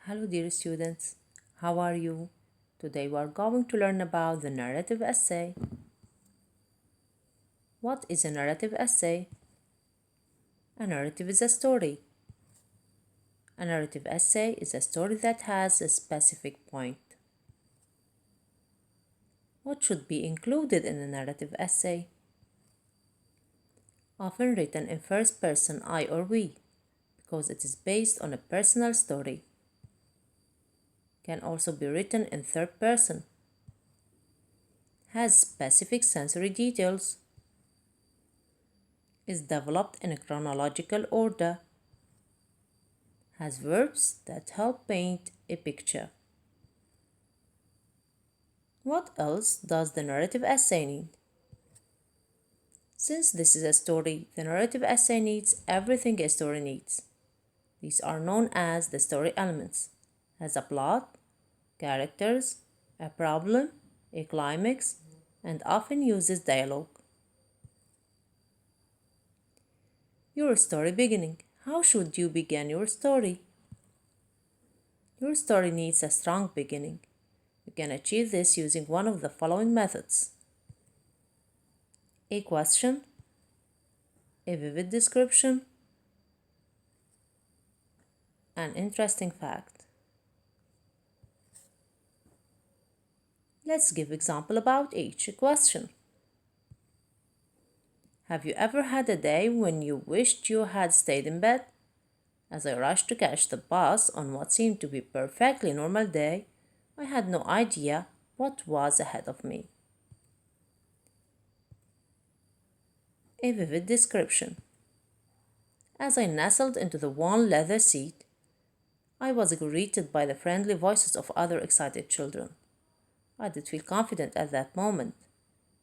Hello, dear students. How are you? Today we are going to learn about the narrative essay. What is a narrative essay? A narrative is a story. A narrative essay is a story that has a specific point. What should be included in a narrative essay? Often written in first person I or we, because it is based on a personal story. Can also be written in third person. Has specific sensory details. Is developed in a chronological order. Has verbs that help paint a picture. What else does the narrative essay need? Since this is a story, the narrative essay needs everything a story needs. These are known as the story elements. Has a plot, characters, a problem, a climax, and often uses dialogue. Your story beginning. How should you begin your story? Your story needs a strong beginning. You can achieve this using one of the following methods: a question, a vivid description, an interesting fact. Let's give example about each question. Have you ever had a day when you wished you had stayed in bed? As I rushed to catch the bus on what seemed to be a perfectly normal day, I had no idea what was ahead of me. A vivid description. As I nestled into the warm leather seat, I was greeted by the friendly voices of other excited children. I did feel confident at that moment.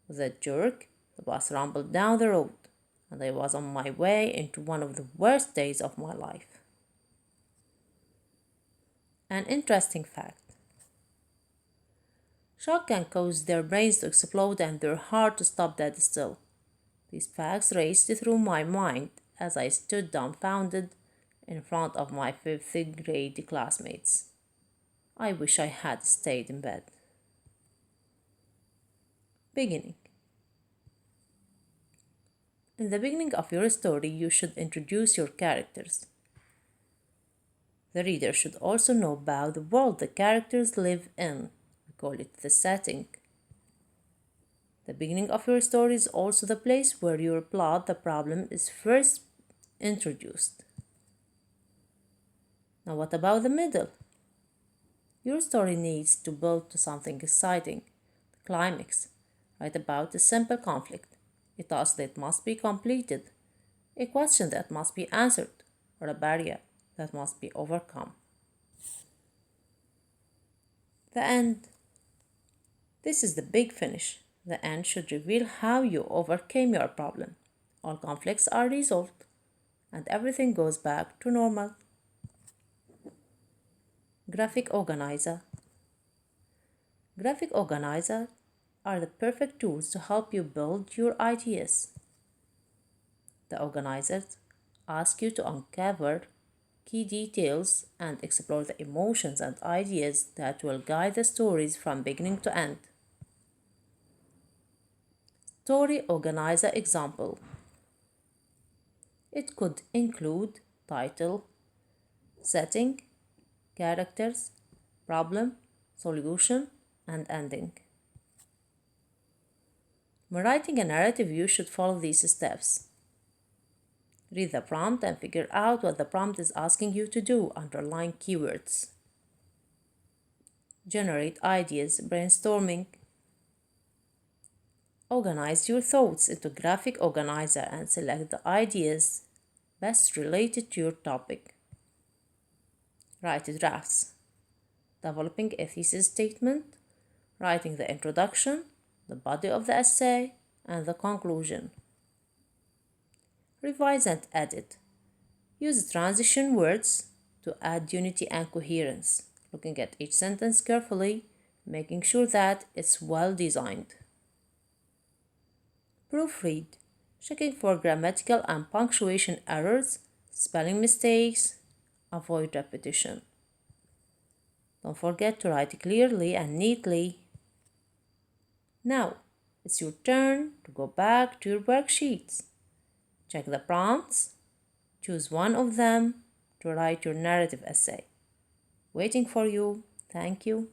With a jerk, the bus rumbled down the road, and I was on my way into one of the worst days of my life. An interesting fact. Shock can cause their brains to explode and their heart to stop dead still. These facts raced through my mind as I stood dumbfounded in front of my fifth grade classmates. I wish I had stayed in bed. Beginning. In the beginning of your story, you should introduce your characters. The reader should also know about the world the characters live in. We call it the setting. The beginning of your story is also the place where your plot, the problem, is first introduced. Now, what about the middle? Your story needs to build to something exciting, the climax. Write about a simple conflict, a task that must be completed, a question that must be answered, or a barrier that must be overcome. The end. This is the big finish. The end should reveal how you overcame your problem. All conflicts are resolved, and everything goes back to normal. Graphic organizer. Graphic organizers are the perfect tools to help you build your ideas. The organizers ask you to uncover key details and explore the emotions and ideas that will guide the stories from beginning to end. Story organizer example. It could include title, setting, characters, problem, solution, and ending. When writing a narrative, you should follow these steps. Read the prompt and figure out what the prompt is asking you to do. Underline keywords. Generate ideas, brainstorming. Organize your thoughts into graphic organizer and select the ideas best related to your topic. Write drafts. Developing a thesis statement, writing the introduction, the body of the essay, and the conclusion. Revise and edit. Use transition words to add unity and coherence, looking at each sentence carefully, making sure that it's well designed. Proofread, checking for grammatical and punctuation errors, spelling mistakes, avoid repetition. Don't forget to write clearly and neatly. Now, it's your turn to go back to your worksheets. Check the prompts. Choose one of them to write your narrative essay. Waiting for you. Thank you.